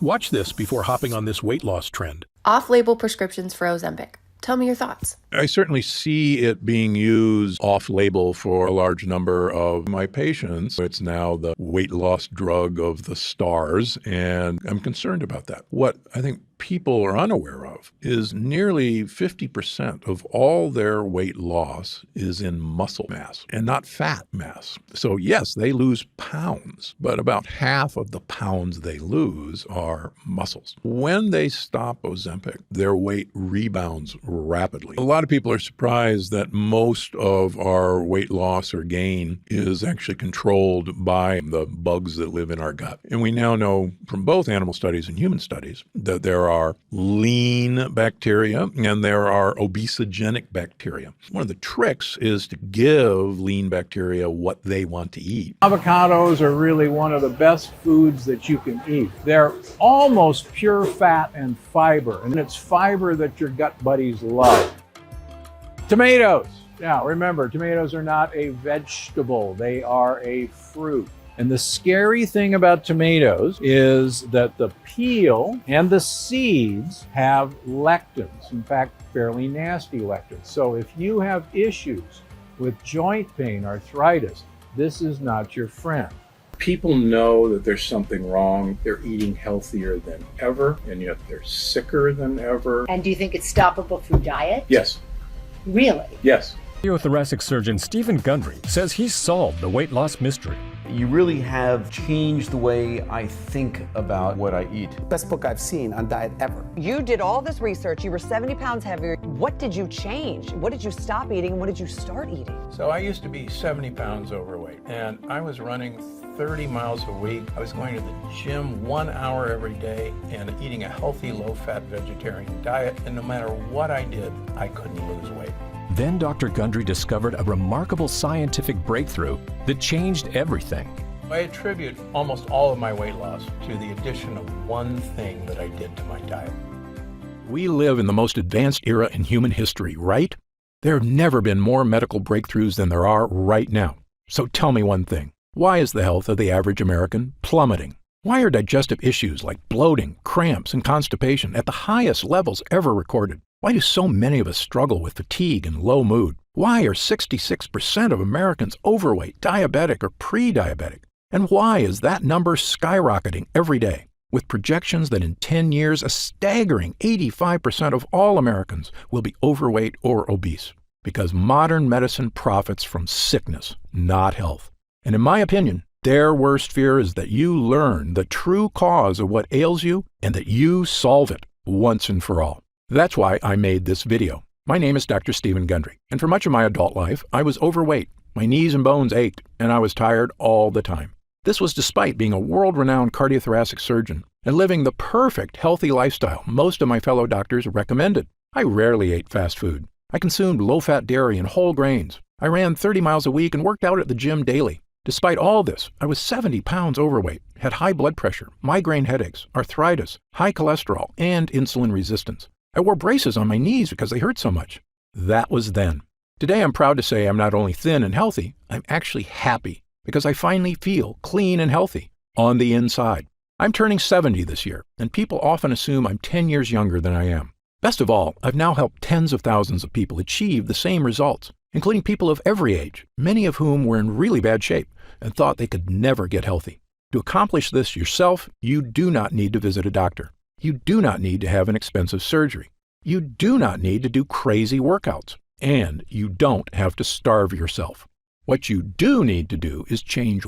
Watch this before hopping on this weight loss trend. Off-label prescriptions for Ozempic. Tell me your thoughts. I certainly see it being used off-label for a large number of my patients. It's now the weight loss drug of the stars, and I'm concerned about that. What I think people are unaware of is nearly 50% of all their weight loss is in muscle mass and not fat mass. So yes, they lose pounds, but about half of the pounds they lose are muscles. When they stop Ozempic, their weight rebounds rapidly. A lot of people are surprised that most of our weight loss or gain is actually controlled by the bugs that live in our gut. And we now know from both animal studies and human studies that there are lean bacteria and there are obesogenic bacteria. One of the tricks is to give lean bacteria what they want to eat. Avocados are really one of the best foods that you can eat. They're almost pure fat and fiber, and it's fiber that your gut buddies love. Tomatoes. Now, remember, tomatoes are not a vegetable. They are a fruit. And the scary thing about tomatoes is that the peel and the seeds have lectins, in fact, fairly nasty lectins. So if you have issues with joint pain, arthritis, this is not your friend. People know that there's something wrong. They're eating healthier than ever, and yet they're sicker than ever. And do you think it's stoppable through diet? Yes. Really? Yes. Cardiothoracic surgeon Stephen Gundry says he's solved the weight loss mystery. You really have changed the way I think about what I eat. Best book I've seen on diet ever. You did all this research. You were 70 pounds heavier. What did you change? What did you stop eating and what did you start eating? So I used to be 70 pounds overweight, and I was running 30 miles a week. I was going to the gym 1 hour every day and eating a healthy, low-fat vegetarian diet. And no matter what I did, I couldn't lose weight. Then Dr. Gundry discovered a remarkable scientific breakthrough that changed everything. I attribute almost all of my weight loss to the addition of one thing that I did to my diet. We live in the most advanced era in human history, right? There have never been more medical breakthroughs than there are right now. So tell me one thing. Why is the health of the average American plummeting? Why are digestive issues like bloating, cramps, and constipation at the highest levels ever recorded? Why do so many of us struggle with fatigue and low mood? Why are 66% of Americans overweight, diabetic, or pre-diabetic? And why is that number skyrocketing every day, with projections that in 10 years, a staggering 85% of all Americans will be overweight or obese? Because modern medicine profits from sickness, not health. And in my opinion, their worst fear is that you learn the true cause of what ails you and that you solve it once and for all. That's why I made this video. My name is Dr. Stephen Gundry, and for much of my adult life, I was overweight. My knees and bones ached, and I was tired all the time. This was despite being a world-renowned cardiothoracic surgeon and living the perfect healthy lifestyle most of my fellow doctors recommended. I rarely ate fast food. I consumed low-fat dairy and whole grains. I ran 30 miles a week and worked out at the gym daily. Despite all this, I was 70 pounds overweight, had high blood pressure, migraine headaches, arthritis, high cholesterol, and insulin resistance. I wore braces on my knees because they hurt so much. That was then. Today, I'm proud to say I'm not only thin and healthy, I'm actually happy because I finally feel clean and healthy on the inside. I'm turning 70 this year, and people often assume I'm 10 years younger than I am. Best of all, I've now helped tens of thousands of people achieve the same results, including people of every age, many of whom were in really bad shape and thought they could never get healthy. To accomplish this yourself, you do not need to visit a doctor. You do not need to have an expensive surgery. You do not need to do crazy workouts. And you don't have to starve yourself. What you do need to do is change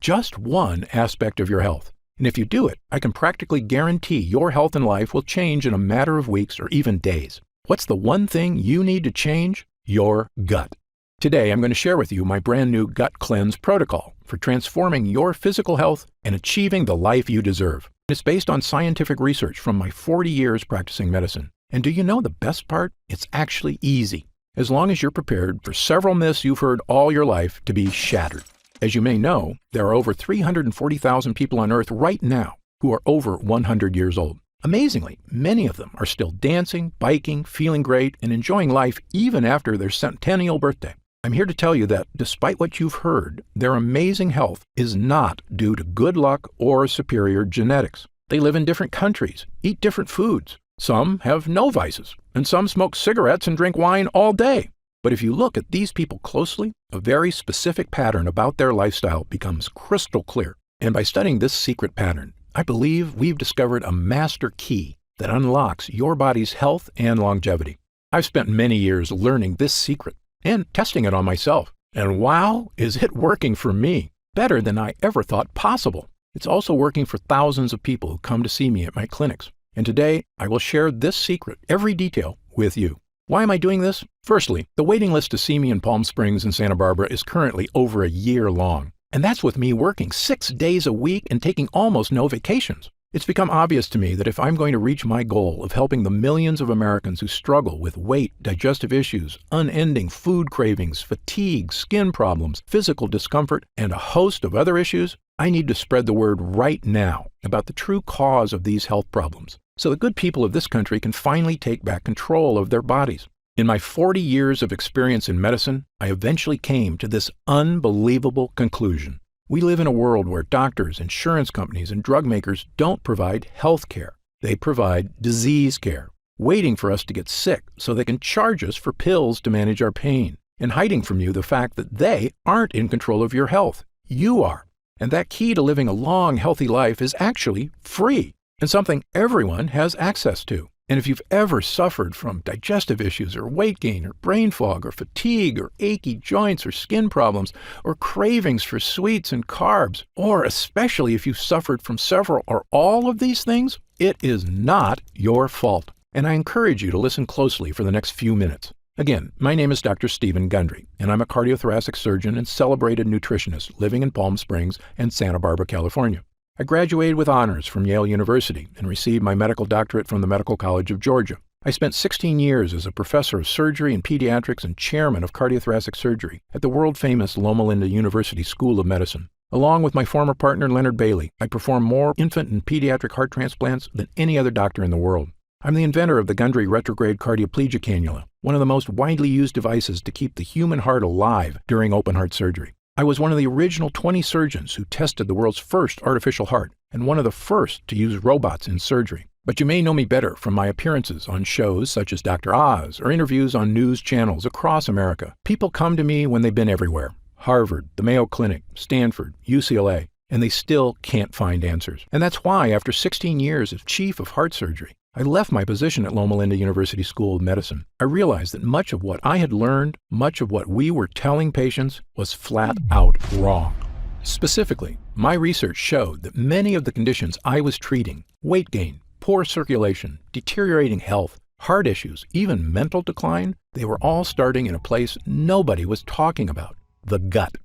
just one aspect of your health. And if you do it, I can practically guarantee your health and life will change in a matter of weeks or even days. What's the one thing you need to change? Your gut. Today, I'm going to share with you my brand new Gut Cleanse protocol for transforming your physical health and achieving the life you deserve. It's based on scientific research from my 40 years practicing medicine. And do you know the best part? It's actually easy, as long as you're prepared for several myths you've heard all your life to be shattered. As you may know, there are over 340,000 people on Earth right now who are over 100 years old. Amazingly, many of them are still dancing, biking, feeling great, and enjoying life even after their centennial birthday. I'm here to tell you that, despite what you've heard, their amazing health is not due to good luck or superior genetics. They live in different countries, eat different foods. Some have no vices, and some smoke cigarettes and drink wine all day. But if you look at these people closely, a very specific pattern about their lifestyle becomes crystal clear. And by studying this secret pattern, I believe we've discovered a master key that unlocks your body's health and longevity. I've spent many years learning this secret and testing it on myself. And wow, is it working for me? Better than I ever thought possible. It's also working for thousands of people who come to see me at my clinics. And today, I will share this secret, every detail, with you. Why am I doing this? Firstly, the waiting list to see me in Palm Springs and Santa Barbara is currently over a year long. And that's with me working 6 days a week and taking almost no vacations. It's become obvious to me that if I'm going to reach my goal of helping the millions of Americans who struggle with weight, digestive issues, unending food cravings, fatigue, skin problems, physical discomfort, and a host of other issues, I need to spread the word right now about the true cause of these health problems, so the good people of this country can finally take back control of their bodies. In my 40 years of experience in medicine, I eventually came to this unbelievable conclusion. We live in a world where doctors, insurance companies, and drug makers don't provide health care. They provide disease care, waiting for us to get sick so they can charge us for pills to manage our pain, and hiding from you the fact that they aren't in control of your health. You are. And that key to living a long, healthy life is actually free and something everyone has access to. And if you've ever suffered from digestive issues or weight gain or brain fog or fatigue or achy joints or skin problems or cravings for sweets and carbs, or especially if you've suffered from several or all of these things, it is not your fault. And I encourage you to listen closely for the next few minutes. Again, my name is Dr. Stephen Gundry, and I'm a cardiothoracic surgeon and celebrated nutritionist living in Palm Springs and Santa Barbara, California. I graduated with honors from Yale University and received my medical doctorate from the Medical College of Georgia. I spent 16 years as a professor of surgery and pediatrics and chairman of cardiothoracic surgery at the world-famous Loma Linda University School of Medicine. Along with my former partner Leonard Bailey, I performed more infant and pediatric heart transplants than any other doctor in the world. I'm the inventor of the Gundry retrograde cardioplegia cannula, one of the most widely used devices to keep the human heart alive during open heart surgery. I was one of the original 20 surgeons who tested the world's first artificial heart and one of the first to use robots in surgery. But you may know me better from my appearances on shows such as Dr. Oz or interviews on news channels across America. People come to me when they've been everywhere: Harvard, the Mayo Clinic, Stanford, UCLA, and they still can't find answers. And that's why, after 16 years as chief of heart surgery, I left my position at Loma Linda University School of Medicine. I realized that much of what I had learned, much of what we were telling patients, was flat out wrong. Specifically, my research showed that many of the conditions I was treating, weight gain, poor circulation, deteriorating health, heart issues, even mental decline, they were all starting in a place nobody was talking about: the gut.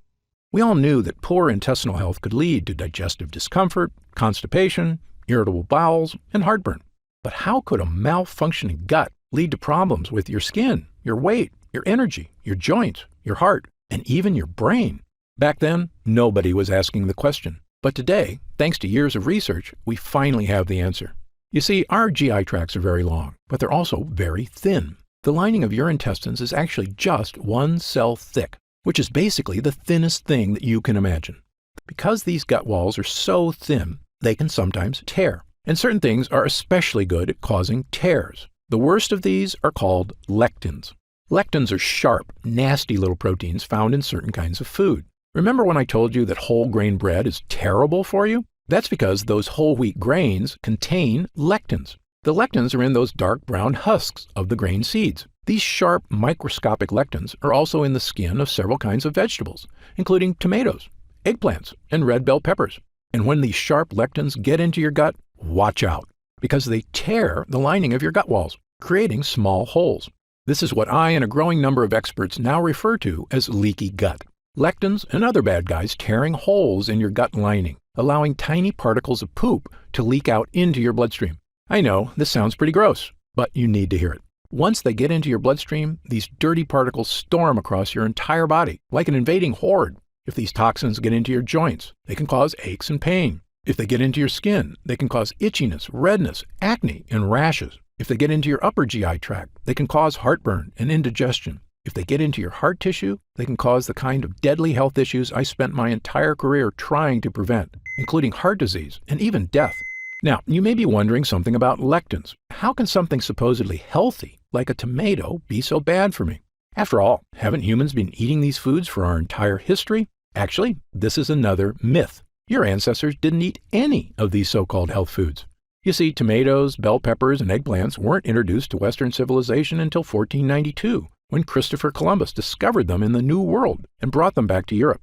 We all knew that poor intestinal health could lead to digestive discomfort, constipation, irritable bowels, and heartburn. But how could a malfunctioning gut lead to problems with your skin, your weight, your energy, your joints, your heart, and even your brain? Back then, nobody was asking the question. But today, thanks to years of research, we finally have the answer. You see, our GI tracts are very long, but they're also very thin. The lining of your intestines is actually just one cell thick, which is basically the thinnest thing that you can imagine. Because these gut walls are so thin, they can sometimes tear. And certain things are especially good at causing tears. The worst of these are called lectins. Lectins are sharp, nasty little proteins found in certain kinds of food. Remember when I told you that whole grain bread is terrible for you? That's because those whole wheat grains contain lectins. The lectins are in those dark brown husks of the grain seeds. These sharp, microscopic lectins are also in the skin of several kinds of vegetables, including tomatoes, eggplants, and red bell peppers. And when these sharp lectins get into your gut, watch out, because they tear the lining of your gut walls, creating small holes. This is what I and a growing number of experts now refer to as leaky gut. Lectins and other bad guys tearing holes in your gut lining, allowing tiny particles of poop to leak out into your bloodstream. I know, this sounds pretty gross, but you need to hear it. Once they get into your bloodstream, these dirty particles storm across your entire body, like an invading horde. If these toxins get into your joints, they can cause aches and pain. If they get into your skin, they can cause itchiness, redness, acne, and rashes. If they get into your upper GI tract, they can cause heartburn and indigestion. If they get into your heart tissue, they can cause the kind of deadly health issues I spent my entire career trying to prevent, including heart disease and even death. Now, you may be wondering something about lectins. How can something supposedly healthy, like a tomato, be so bad for me? After all, haven't humans been eating these foods for our entire history? Actually, this is another myth. Your ancestors didn't eat any of these so-called health foods. You see, tomatoes, bell peppers, and eggplants weren't introduced to Western civilization until 1492, when Christopher Columbus discovered them in the New World and brought them back to Europe.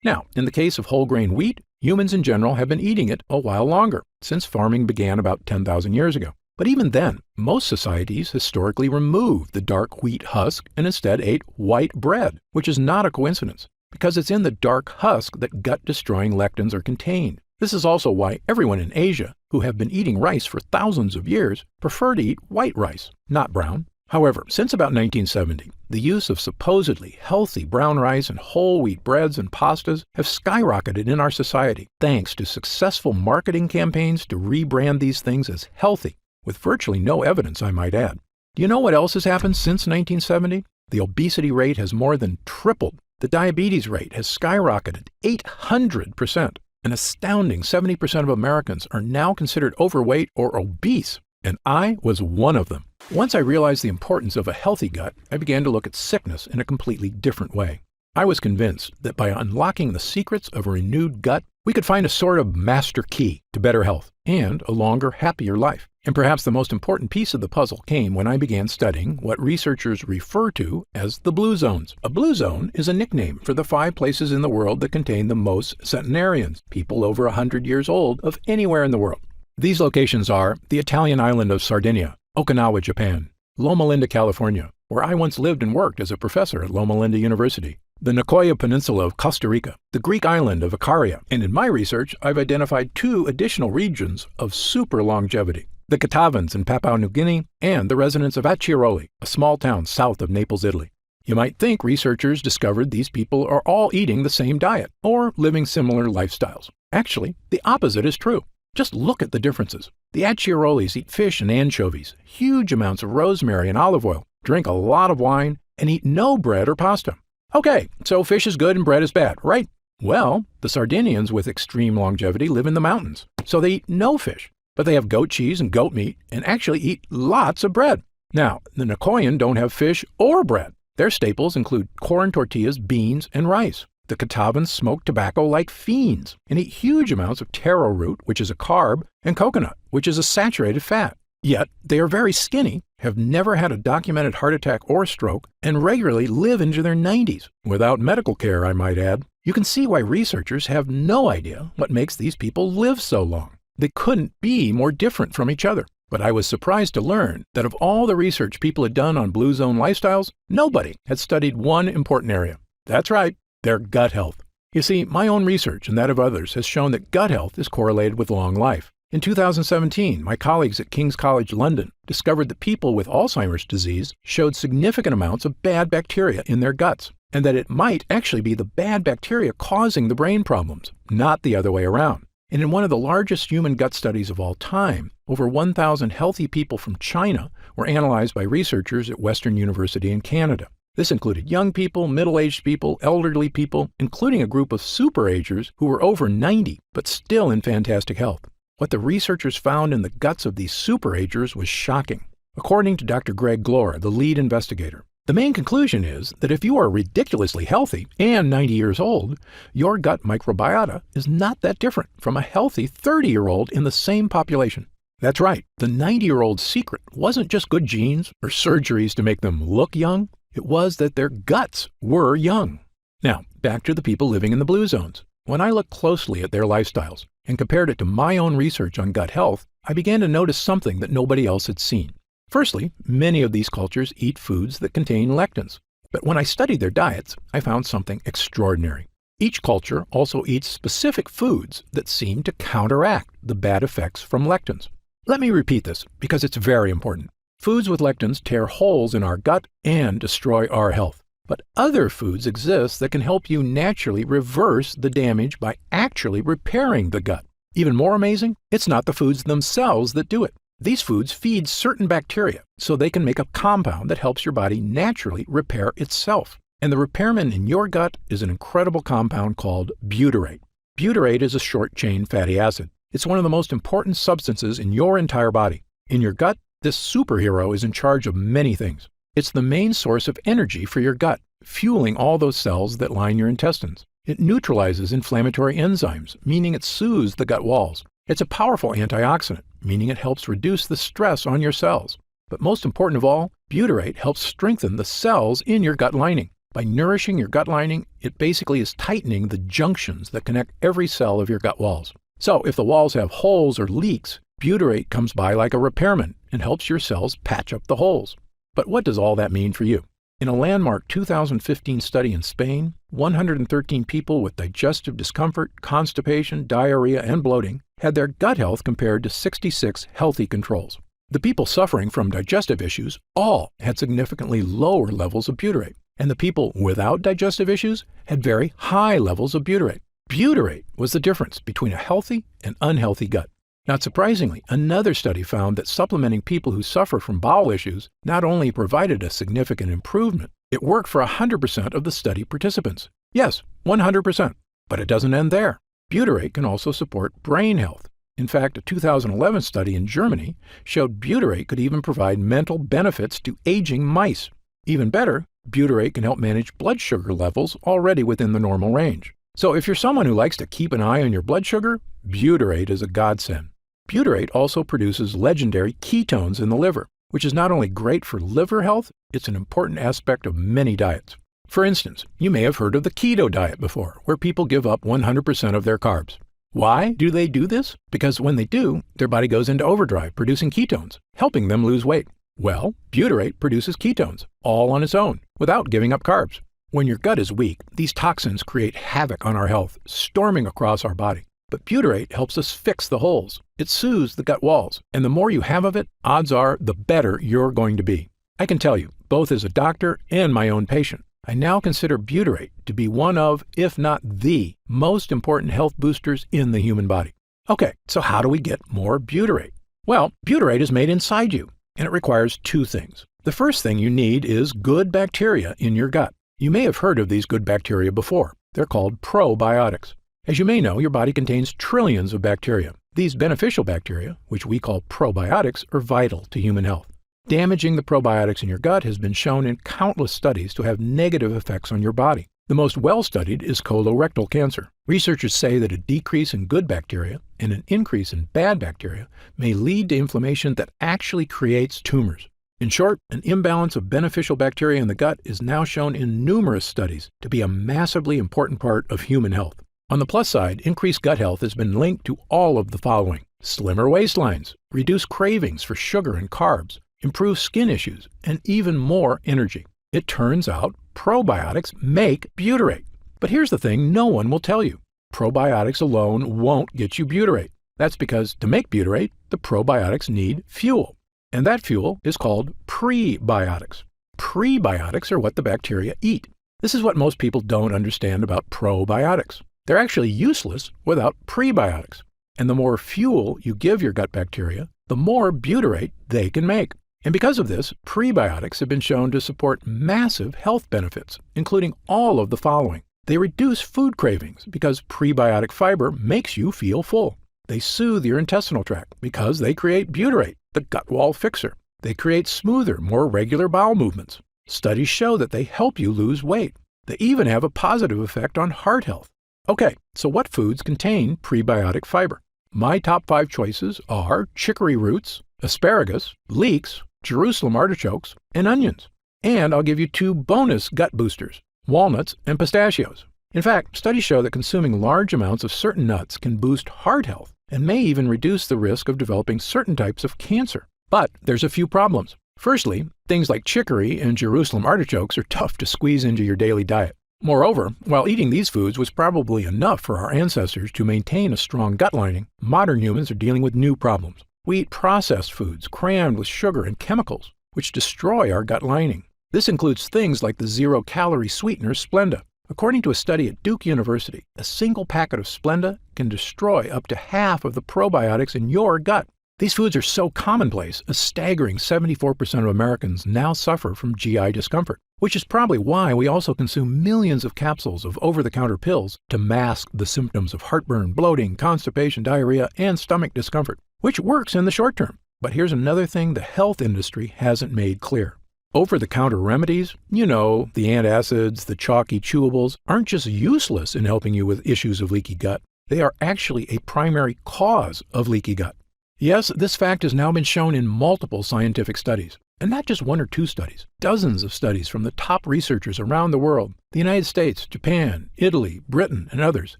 Now, in the case of whole grain wheat, humans in general have been eating it a while longer, since farming began about 10,000 years ago. But even then, most societies historically removed the dark wheat husk and instead ate white bread, which is not a coincidence, because it's in the dark husk that gut-destroying lectins are contained. This is also why everyone in Asia, who have been eating rice for thousands of years, prefer to eat white rice, not brown. However, since about 1970, the use of supposedly healthy brown rice and whole wheat breads and pastas have skyrocketed in our society, thanks to successful marketing campaigns to rebrand these things as healthy, with virtually no evidence, I might add. Do you know what else has happened since 1970? The obesity rate has more than tripled. The diabetes rate has skyrocketed 800%. An astounding 70% of Americans are now considered overweight or obese, and I was one of them. Once I realized the importance of a healthy gut, I began to look at sickness in a completely different way. I was convinced that by unlocking the secrets of a renewed gut, we could find a sort of master key to better health and a longer, happier life. And perhaps the most important piece of the puzzle came when I began studying what researchers refer to as the blue zones. A blue zone is a nickname for the 5 places in the world that contain the most centenarians, people over 100 years old, of anywhere in the world. These locations are the Italian island of Sardinia, Okinawa, Japan, Loma Linda, California, where I once lived and worked as a professor at Loma Linda University, the Nicoya Peninsula of Costa Rica, the Greek island of Icaria, and in my research, I've identified 2 additional regions of super longevity, the Catavans in Papua New Guinea, and the residents of Acciaroli, a small town south of Naples, Italy. You might think researchers discovered these people are all eating the same diet or living similar lifestyles. Actually, the opposite is true. Just look at the differences. The Acciarolis eat fish and anchovies, huge amounts of rosemary and olive oil, drink a lot of wine, and eat no bread or pasta. Okay, so fish is good and bread is bad, right? Well, the Sardinians with extreme longevity live in the mountains, so they eat no fish, but they have goat cheese and goat meat and actually eat lots of bread. Now, the Nicoyan don't have fish or bread. Their staples include corn tortillas, beans, and rice. The Catavans smoke tobacco like fiends and eat huge amounts of taro root, which is a carb, and coconut, which is a saturated fat. Yet, they are very skinny, have never had a documented heart attack or stroke, and regularly live into their 90s, without medical care, I might add. You can see why researchers have no idea what makes these people live so long. They couldn't be more different from each other. But I was surprised to learn that of all the research people had done on blue zone lifestyles, nobody had studied one important area. That's right, their gut health. You see, my own research and that of others has shown that gut health is correlated with long life. In 2017, my colleagues at King's College London discovered that people with Alzheimer's disease showed significant amounts of bad bacteria in their guts, and that it might actually be the bad bacteria causing the brain problems, not the other way around. And in one of the largest human gut studies of all time, over 1,000 healthy people from China were analyzed by researchers at Western University in Canada. This included young people, middle-aged people, elderly people, including a group of super-agers who were over 90 but still in fantastic health. What the researchers found in the guts of these super-agers was shocking. According to Dr. Greg Glore, the lead investigator, the main conclusion is that if you are ridiculously healthy and 90 years old, your gut microbiota is not that different from a healthy 30-year-old in the same population. That's right, the 90-year-old's secret wasn't just good genes or surgeries to make them look young, it was that their guts were young. Now, back to the people living in the blue zones. When I looked closely at their lifestyles and compared it to my own research on gut health, I began to notice something that nobody else had seen. Firstly, many of these cultures eat foods that contain lectins. But when I studied their diets, I found something extraordinary. Each culture also eats specific foods that seem to counteract the bad effects from lectins. Let me repeat this because it's very important. Foods with lectins tear holes in our gut and destroy our health. But other foods exist that can help you naturally reverse the damage by actually repairing the gut. Even more amazing, it's not the foods themselves that do it. These foods feed certain bacteria so they can make a compound that helps your body naturally repair itself. And the repairman in your gut is an incredible compound called butyrate. Butyrate is a short-chain fatty acid. It's one of the most important substances in your entire body. In your gut, this superhero is in charge of many things. It's the main source of energy for your gut, fueling all those cells that line your intestines. It neutralizes inflammatory enzymes, meaning it soothes the gut walls. It's a powerful antioxidant, meaning it helps reduce the stress on your cells. But most important of all, butyrate helps strengthen the cells in your gut lining. By nourishing your gut lining, it basically is tightening the junctions that connect every cell of your gut walls. So if the walls have holes or leaks, butyrate comes by like a repairman and helps your cells patch up the holes. But what does all that mean for you? In a landmark 2015 study in Spain, 113 people with digestive discomfort, constipation, diarrhea, and bloating had their gut health compared to 66 healthy controls. The people suffering from digestive issues all had significantly lower levels of butyrate, and the people without digestive issues had very high levels of butyrate. Butyrate was the difference between a healthy and unhealthy gut. Not surprisingly, another study found that supplementing people who suffer from bowel issues not only provided a significant improvement, it worked for 100% of the study participants. Yes, 100%. But it doesn't end there. Butyrate can also support brain health. In fact, a 2011 study in Germany showed butyrate could even provide mental benefits to aging mice. Even better, butyrate can help manage blood sugar levels already within the normal range. So if you're someone who likes to keep an eye on your blood sugar, butyrate is a godsend. Butyrate also produces legendary ketones in the liver, which is not only great for liver health, it's an important aspect of many diets. For instance, you may have heard of the keto diet before, where people give up 100% of their carbs. Why do they do this? Because when they do, their body goes into overdrive producing ketones, helping them lose weight. Well, butyrate produces ketones, all on its own, without giving up carbs. When your gut is weak, these toxins create havoc on our health, storming across our body. But butyrate helps us fix the holes. It soothes the gut walls, and the more you have of it, odds are the better you're going to be. I can tell you, both as a doctor and my own patient, I now consider butyrate to be one of, if not the, most important health boosters in the human body. Okay, so how do we get more butyrate? Well, butyrate is made inside you, and it requires two things. The first thing you need is good bacteria in your gut. You may have heard of these good bacteria before. They're called probiotics. As you may know, your body contains trillions of bacteria. These beneficial bacteria, which we call probiotics, are vital to human health. Damaging the probiotics in your gut has been shown in countless studies to have negative effects on your body. The most well-studied is colorectal cancer. Researchers say that a decrease in good bacteria and an increase in bad bacteria may lead to inflammation that actually creates tumors. In short, an imbalance of beneficial bacteria in the gut is now shown in numerous studies to be a massively important part of human health. On the plus side, increased gut health has been linked to all of the following: slimmer waistlines, reduced cravings for sugar and carbs, improved skin issues, and even more energy. It turns out probiotics make butyrate. But here's the thing no one will tell you. Probiotics alone won't get you butyrate. That's because to make butyrate, the probiotics need fuel. And that fuel is called prebiotics. Prebiotics are what the bacteria eat. This is what most people don't understand about probiotics. They're actually useless without prebiotics. And the more fuel you give your gut bacteria, the more butyrate they can make. And because of this, prebiotics have been shown to support massive health benefits, including all of the following. They reduce food cravings because prebiotic fiber makes you feel full. They soothe your intestinal tract because they create butyrate, the gut wall fixer. They create smoother, more regular bowel movements. Studies show that they help you lose weight. They even have a positive effect on heart health. Okay, so what foods contain prebiotic fiber? My top 5 choices are chicory roots, asparagus, leeks, Jerusalem artichokes, and onions. And I'll give you 2 bonus gut boosters, walnuts and pistachios. In fact, studies show that consuming large amounts of certain nuts can boost heart health and may even reduce the risk of developing certain types of cancer. But there's a few problems. Firstly, things like chicory and Jerusalem artichokes are tough to squeeze into your daily diet. Moreover, while eating these foods was probably enough for our ancestors to maintain a strong gut lining, modern humans are dealing with new problems. We eat processed foods crammed with sugar and chemicals, which destroy our gut lining. This includes things like the zero-calorie sweetener Splenda. According to a study at Duke University, a single packet of Splenda can destroy up to half of the probiotics in your gut. These foods are so commonplace, a staggering 74% of Americans now suffer from GI discomfort, which is probably why we also consume millions of capsules of over-the-counter pills to mask the symptoms of heartburn, bloating, constipation, diarrhea, and stomach discomfort, which works in the short term. But here's another thing the health industry hasn't made clear. Over-the-counter remedies, the antacids, the chalky chewables, aren't just useless in helping you with issues of leaky gut. They are actually a primary cause of leaky gut. Yes, this fact has now been shown in multiple scientific studies, and not just one or two studies. Dozens of studies from the top researchers around the world, the United States, Japan, Italy, Britain, and others,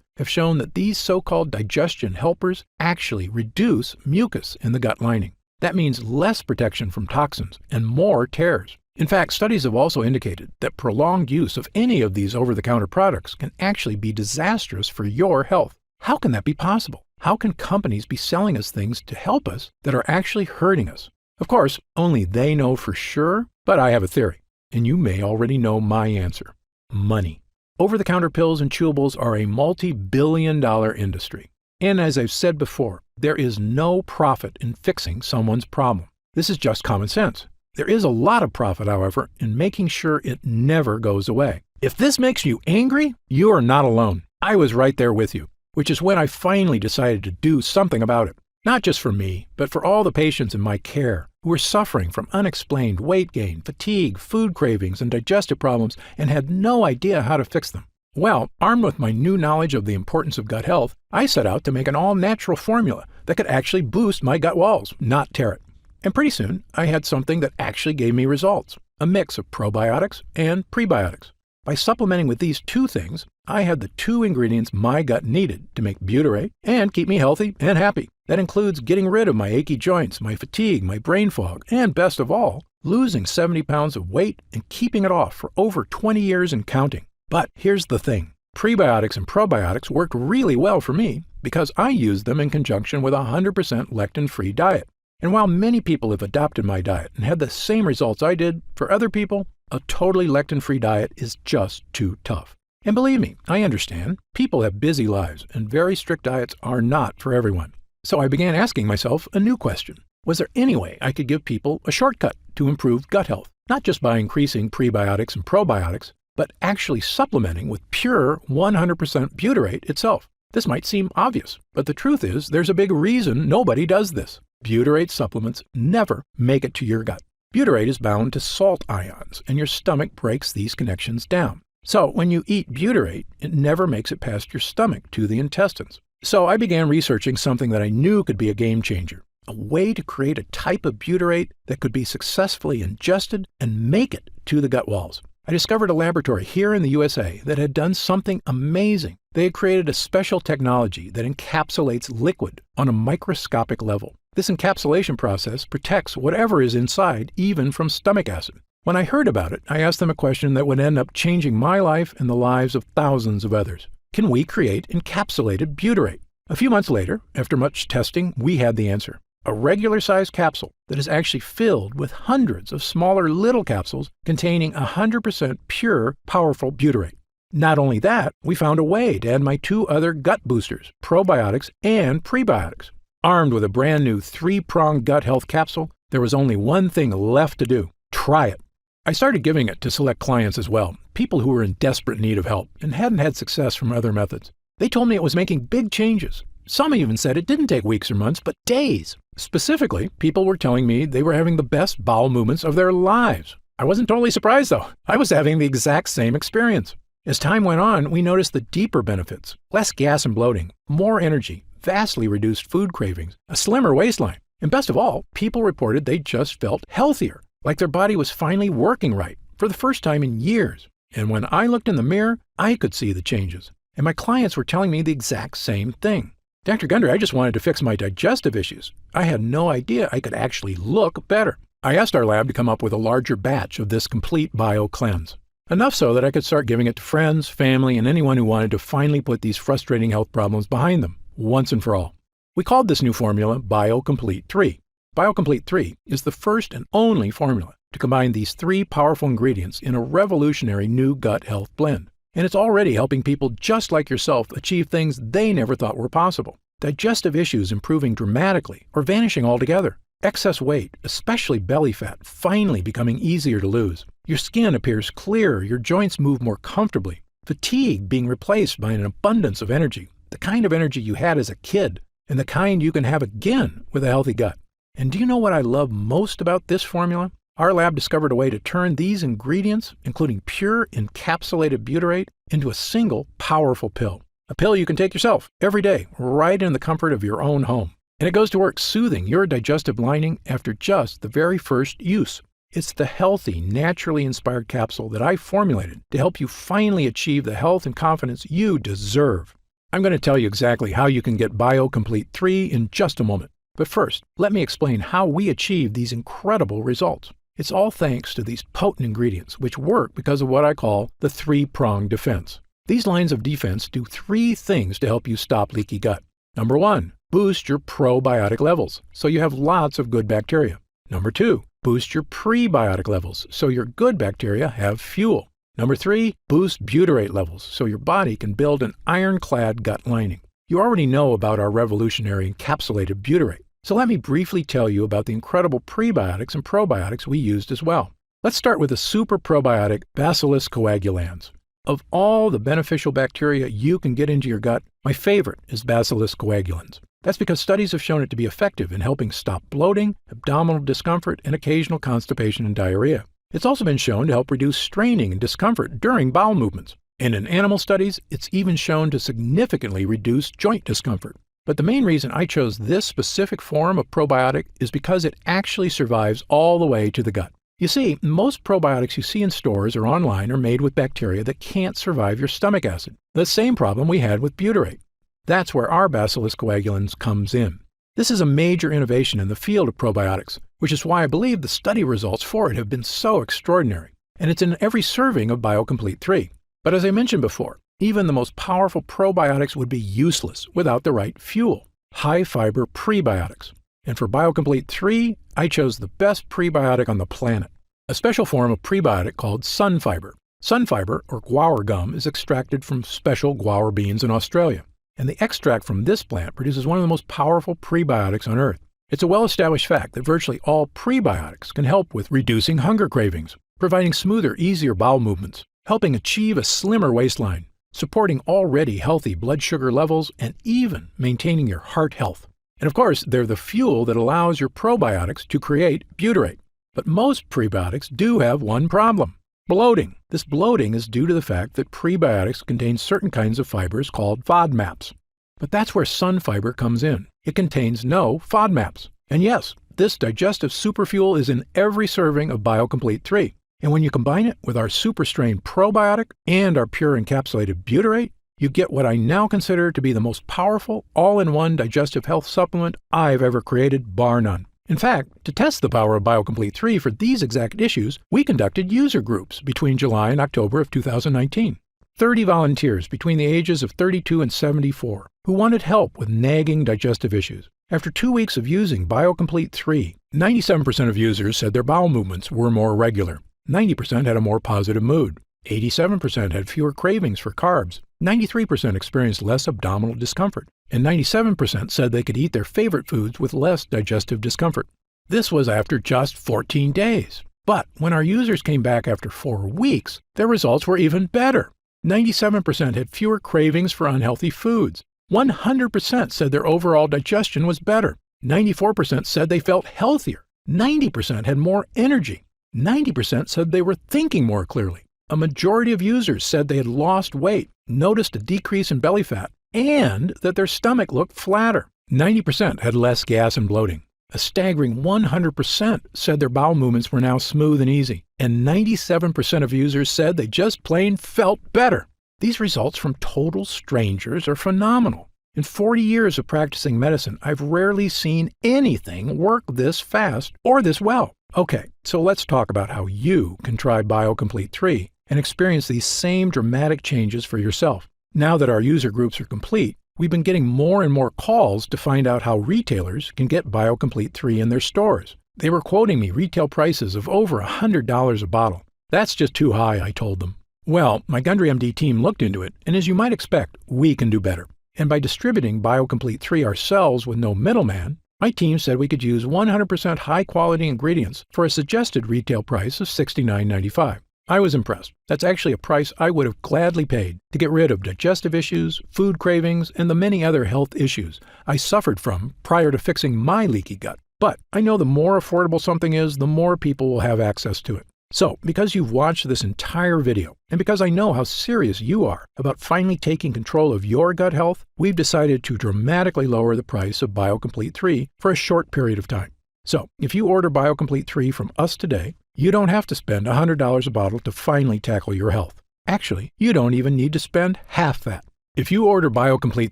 have shown that these so-called digestion helpers actually reduce mucus in the gut lining. That means less protection from toxins and more tears. In fact, studies have also indicated that prolonged use of any of these over-the-counter products can actually be disastrous for your health. How can that be possible? How can companies be selling us things to help us that are actually hurting us? Of course, only they know for sure, but I have a theory, and you may already know my answer. Money. Over-the-counter pills and chewables are a multi-billion-dollar industry. And as I've said before, there is no profit in fixing someone's problem. This is just common sense. There is a lot of profit, however, in making sure it never goes away. If this makes you angry, you are not alone. I was right there with you, which is when I finally decided to do something about it. Not just for me, but for all the patients in my care who were suffering from unexplained weight gain, fatigue, food cravings, and digestive problems and had no idea how to fix them. Well, armed with my new knowledge of the importance of gut health, I set out to make an all-natural formula that could actually boost my gut walls, not tear it. And pretty soon, I had something that actually gave me results, a mix of probiotics and prebiotics. By supplementing with these two things, I had the two ingredients my gut needed to make butyrate and keep me healthy and happy. That includes getting rid of my achy joints, my fatigue, my brain fog, and best of all, losing 70 pounds of weight and keeping it off for over 20 years and counting. But here's the thing. Prebiotics and probiotics worked really well for me because I used them in conjunction with a 100% lectin-free diet. And while many people have adopted my diet and had the same results I did, for other people, a totally lectin-free diet is just too tough. And believe me, I understand. People have busy lives, and very strict diets are not for everyone. So I began asking myself a new question. Was there any way I could give people a shortcut to improve gut health? Not just by increasing prebiotics and probiotics, but actually supplementing with pure 100% butyrate itself. This might seem obvious, but the truth is there's a big reason nobody does this. Butyrate supplements never make it to your gut. Butyrate is bound to salt ions, and your stomach breaks these connections down. So when you eat butyrate, it never makes it past your stomach to the intestines. So I began researching something that I knew could be a game changer, a way to create a type of butyrate that could be successfully ingested and make it to the gut walls. I discovered a laboratory here in the USA that had done something amazing. They had created a special technology that encapsulates liquid on a microscopic level. This encapsulation process protects whatever is inside, even from stomach acid. When I heard about it, I asked them a question that would end up changing my life and the lives of thousands of others. Can we create encapsulated butyrate? A few months later, after much testing, we had the answer. A regular-sized capsule that is actually filled with hundreds of smaller little capsules containing 100% pure, powerful butyrate. Not only that, we found a way to add my two other gut boosters, probiotics and prebiotics. Armed with a brand new 3-pronged gut health capsule, there was only one thing left to do. Try it. I started giving it to select clients as well, people who were in desperate need of help and hadn't had success from other methods. They told me it was making big changes. Some even said it didn't take weeks or months, but days. Specifically, people were telling me they were having the best bowel movements of their lives. I wasn't totally surprised, though. I was having the exact same experience. As time went on, we noticed the deeper benefits: less gas and bloating, more energy, vastly reduced food cravings, a slimmer waistline, and best of all, people reported they just felt healthier, like their body was finally working right for the first time in years. And when I looked in the mirror, I could see the changes. And my clients were telling me the exact same thing. Dr. Gundry, I just wanted to fix my digestive issues. I had no idea I could actually look better. I asked our lab to come up with a larger batch of this complete bio cleanse. Enough so that I could start giving it to friends, family, and anyone who wanted to finally put these frustrating health problems behind them, once and for all. We called this new formula BioComplete 3. BioComplete 3 is the first and only formula to combine these 3 powerful ingredients in a revolutionary new gut health blend. And it's already helping people just like yourself achieve things they never thought were possible. digestive issues improving dramatically or vanishing altogether, excess weight, especially belly fat, finally becoming easier to lose, your skin appears clearer, your joints move more comfortably, fatigue being replaced by an abundance of energy, the kind of energy you had as a kid, and the kind you can have again with a healthy gut. And do you know what I love most about this formula? Our lab discovered a way to turn these ingredients, including pure encapsulated butyrate, into a single powerful pill. A pill you can take yourself every day, right in the comfort of your own home. And it goes to work soothing your digestive lining after just the very first use. It's the healthy, naturally inspired capsule that I formulated to help you finally achieve the health and confidence you deserve. I'm going to tell you exactly how you can get BioComplete 3 in just a moment. But first, let me explain how we achieve these incredible results. It's all thanks to these potent ingredients, which work because of what I call the three-pronged defense. These lines of defense do three things to help you stop leaky gut. Number 1, boost your probiotic levels, so you have lots of good bacteria. Number 2, boost your prebiotic levels, so your good bacteria have fuel. Number 3, boost butyrate levels, so your body can build an ironclad gut lining. You already know about our revolutionary encapsulated butyrate, so let me briefly tell you about the incredible prebiotics and probiotics we used as well. Let's start with the super probiotic Bacillus coagulans. Of all the beneficial bacteria you can get into your gut, my favorite is Bacillus coagulans. That's because studies have shown it to be effective in helping stop bloating, abdominal discomfort, and occasional constipation and diarrhea. It's also been shown to help reduce straining and discomfort during bowel movements. And in animal studies, it's even shown to significantly reduce joint discomfort. But the main reason I chose this specific form of probiotic is because it actually survives all the way to the gut. You see, most probiotics you see in stores or online are made with bacteria that can't survive your stomach acid, the same problem we had with butyrate. That's where our Bacillus coagulans comes in. This is a major innovation in the field of probiotics, which is why I believe the study results for it have been so extraordinary. And it's in every serving of BioComplete 3. But as I mentioned before, even the most powerful probiotics would be useless without the right fuel, high-fiber prebiotics. And for BioComplete 3, I chose the best prebiotic on the planet, a special form of prebiotic called sunfiber. Sunfiber, or guar gum, is extracted from special guar beans in Australia. And the extract from this plant produces one of the most powerful prebiotics on Earth. It's a well-established fact that virtually all prebiotics can help with reducing hunger cravings, providing smoother, easier bowel movements, helping achieve a slimmer waistline, supporting already healthy blood sugar levels, and even maintaining your heart health. And of course, they're the fuel that allows your probiotics to create butyrate. But most prebiotics do have one problem: bloating. This bloating is due to the fact that prebiotics contain certain kinds of fibers called FODMAPs. But that's where sunfiber comes in. It contains no FODMAPs. And yes, this digestive superfuel is in every serving of BioComplete 3. And when you combine it with our super strain probiotic and our pure encapsulated butyrate, you get what I now consider to be the most powerful all-in-one digestive health supplement I've ever created, bar none. In fact, to test the power of BioComplete 3 for these exact issues, we conducted user groups between July and October of 2019. 30 volunteers between the ages of 32 and 74 who wanted help with nagging digestive issues. After 2 weeks of using BioComplete 3, 97% of users said their bowel movements were more regular. 90% had a more positive mood. 87% had fewer cravings for carbs. 93% experienced less abdominal discomfort. And 97% said they could eat their favorite foods with less digestive discomfort. This was after just 14 days. But when our users came back after 4 weeks, their results were even better. 97% had fewer cravings for unhealthy foods. 100% said their overall digestion was better. 94% said they felt healthier. 90% had more energy. 90% said they were thinking more clearly. A majority of users said they had lost weight, noticed a decrease in belly fat, and that their stomach looked flatter. 90% had less gas and bloating. A staggering 100% said their bowel movements were now smooth and easy. And 97% of users said they just plain felt better. These results from total strangers are phenomenal. In 40 years of practicing medicine, I've rarely seen anything work this fast or this well. Okay, so let's talk about how you can try BioComplete 3 and experience these same dramatic changes for yourself. Now that our user groups are complete, we've been getting more and more calls to find out how retailers can get BioComplete 3 in their stores. They were quoting me retail prices of over $100 a bottle. That's just too high, I told them. Well, my Gundry MD team looked into it, and as you might expect, we can do better. And by distributing BioComplete 3 ourselves with no middleman, my team said we could use 100% high-quality ingredients for a suggested retail price of $69.95. I was impressed. That's actually a price I would have gladly paid to get rid of digestive issues, food cravings, and the many other health issues I suffered from prior to fixing my leaky gut. But I know the more affordable something is, the more people will have access to it. So, because you've watched this entire video, and because I know how serious you are about finally taking control of your gut health, we've decided to dramatically lower the price of BioComplete 3 for a short period of time. So, if you order BioComplete 3 from us today, you don't have to spend $100 a bottle to finally tackle your health. Actually, you don't even need to spend half that. If you order BioComplete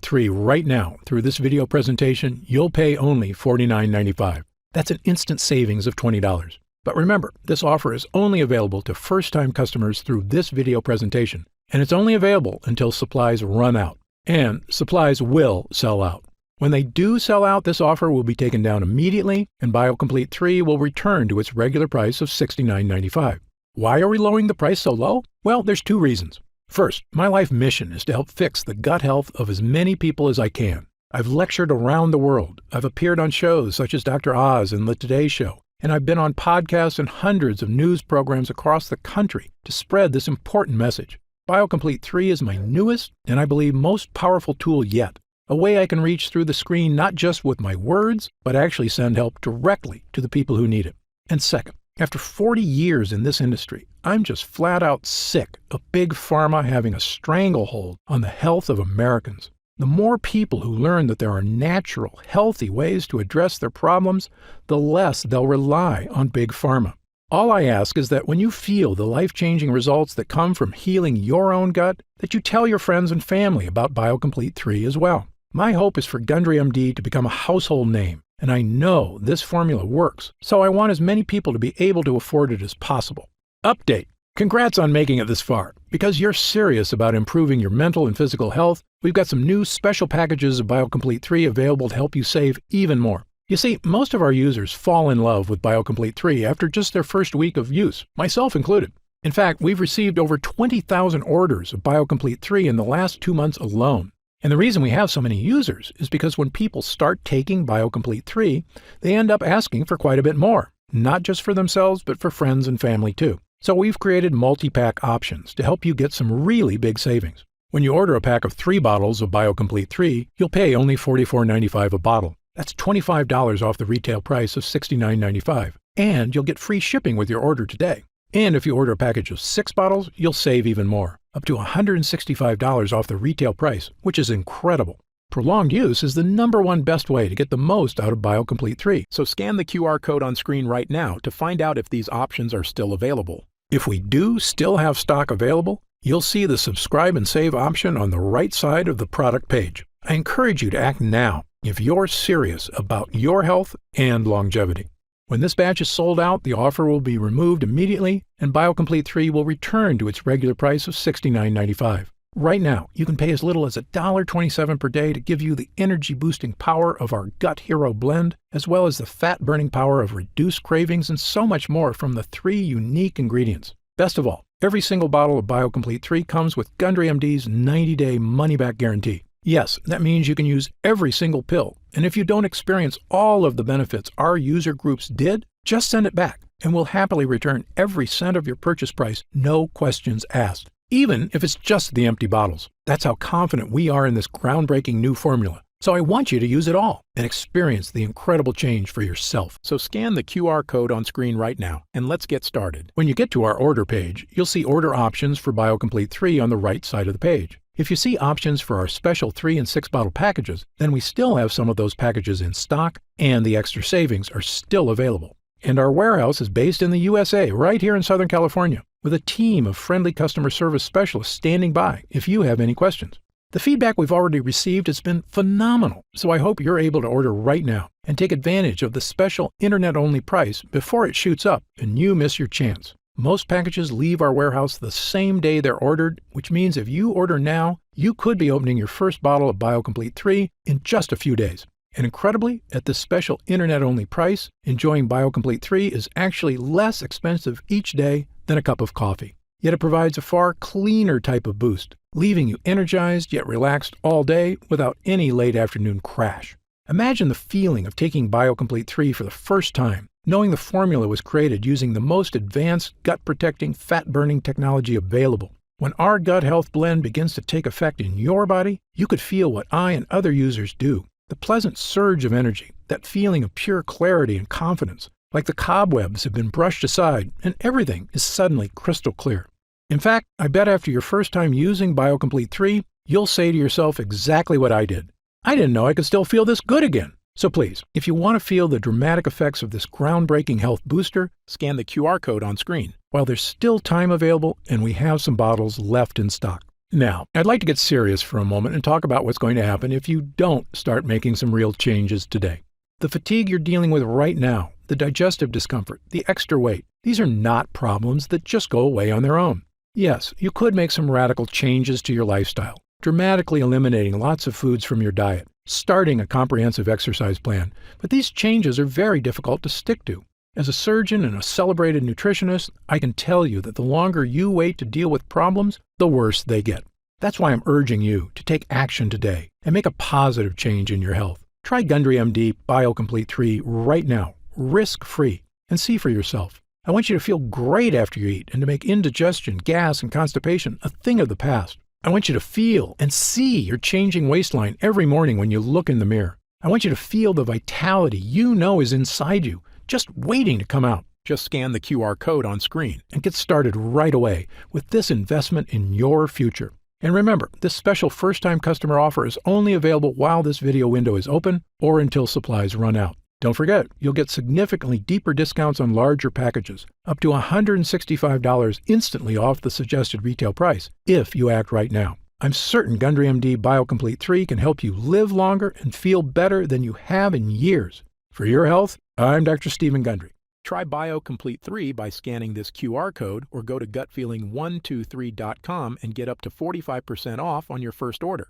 3 right now through this video presentation, you'll pay only $49.95. That's an instant savings of $20. But remember, this offer is only available to first-time customers through this video presentation, and it's only available until supplies run out. And supplies will sell out. When they do sell out, this offer will be taken down immediately, and BioComplete 3 will return to its regular price of $69.95. Why are we lowering the price so low? Well, there's two reasons. First, my life mission is to help fix the gut health of as many people as I can. I've lectured around the world. I've appeared on shows such as Dr. Oz and The Today Show. And I've been on podcasts and hundreds of news programs across the country to spread this important message. BioComplete 3 is my newest and I believe most powerful tool yet, a way I can reach through the screen not just with my words, but actually send help directly to the people who need it. And second, after 40 years in this industry, I'm just flat out sick of Big Pharma having a stranglehold on the health of Americans. The more people who learn that there are natural, healthy ways to address their problems, the less they'll rely on Big Pharma. All I ask is that when you feel the life-changing results that come from healing your own gut, that you tell your friends and family about BioComplete 3 as well. My hope is for Gundry MD to become a household name, and I know this formula works, so I want as many people to be able to afford it as possible. Update. Congrats on making it this far. Because you're serious about improving your mental and physical health, we've got some new special packages of BioComplete 3 available to help you save even more. You see, most of our users fall in love with BioComplete 3 after just their first week of use, myself included. In fact, we've received over 20,000 orders of BioComplete 3 in the last 2 months alone. And the reason we have so many users is because when people start taking BioComplete 3, they end up asking for quite a bit more, not just for themselves, but for friends and family too. So we've created multi-pack options to help you get some really big savings. When you order a pack of 3 bottles of BioComplete 3, you'll pay only $44.95 a bottle. That's $25 off the retail price of $69.95. And you'll get free shipping with your order today. And if you order a package of 6 bottles, you'll save even more, up to $165 off the retail price, which is incredible. Prolonged use is the #1 best way to get the most out of BioComplete 3. So scan the QR code on screen right now to find out if these options are still available. If we do still have stock available, you'll see the subscribe and save option on the right side of the product page. I encourage you to act now if you're serious about your health and longevity. When this batch is sold out, the offer will be removed immediately and BioComplete 3 will return to its regular price of $69.95. Right now, you can pay as little as $1.27 per day to give you the energy-boosting power of our Gut Hero blend, as well as the fat-burning power of reduced cravings and so much more from the 3 unique ingredients. Best of all, every single bottle of BioComplete 3 comes with Gundry MD's 90-day money-back guarantee. Yes, that means you can use every single pill, and if you don't experience all of the benefits our user groups did, just send it back, and we'll happily return every cent of your purchase price, no questions asked. Even if it's just the empty bottles. That's how confident we are in this groundbreaking new formula. So I want you to use it all and experience the incredible change for yourself. So scan the QR code on screen right now and let's get started. When you get to our order page, you'll see order options for BioComplete 3 on the right side of the page. If you see options for our special 3 and 6 bottle packages, then we still have some of those packages in stock and the extra savings are still available. And our warehouse is based in the USA, right here in Southern California, with a team of friendly customer service specialists standing by if you have any questions. The feedback we've already received has been phenomenal, so I hope you're able to order right now and take advantage of the special internet-only price before it shoots up and you miss your chance. Most packages leave our warehouse the same day they're ordered, which means if you order now, you could be opening your first bottle of BioComplete 3 in just a few days. And incredibly, at this special internet-only price, enjoying BioComplete 3 is actually less expensive each day than a cup of coffee. Yet it provides a far cleaner type of boost leaving you energized yet relaxed all day without any late afternoon crash. Imagine the feeling of taking BioComplete 3 for the first time, knowing the formula was created using the most advanced gut-protecting, fat-burning technology available. When our gut health blend begins to take effect in your body, you could feel what I and other users do. The pleasant surge of energy, that feeling of pure clarity and confidence, like the cobwebs have been brushed aside and everything is suddenly crystal clear. In fact, I bet after your first time using BioComplete 3, you'll say to yourself exactly what I did. I didn't know I could still feel this good again. So please, if you want to feel the dramatic effects of this groundbreaking health booster, scan the QR code on screen while there's still time available and we have some bottles left in stock. Now, I'd like to get serious for a moment and talk about what's going to happen if you don't start making some real changes today. The fatigue you're dealing with right now, the digestive discomfort, the extra weight, these are not problems that just go away on their own. Yes, you could make some radical changes to your lifestyle, dramatically eliminating lots of foods from your diet, starting a comprehensive exercise plan, but these changes are very difficult to stick to. As a surgeon and a celebrated nutritionist, I can tell you that the longer you wait to deal with problems, the worse they get. That's why I'm urging you to take action today and make a positive change in your health. Try Gundry MD BioComplete 3 right now, risk-free, and see for yourself. I want you to feel great after you eat and to make indigestion, gas, and constipation a thing of the past. I want you to feel and see your changing waistline every morning when you look in the mirror. I want you to feel the vitality you know is inside you, just waiting to come out. Just scan the QR code on screen and get started right away with this investment in your future. And remember, this special first-time customer offer is only available while this video window is open or until supplies run out. Don't forget, you'll get significantly deeper discounts on larger packages, up to $165 instantly off the suggested retail price, if you act right now. I'm certain Gundry MD BioComplete 3 can help you live longer and feel better than you have in years. For your health, I'm Dr. Stephen Gundry. Try BioComplete 3 by scanning this QR code or go to gutfeeling123.com and get up to 45% off on your first order.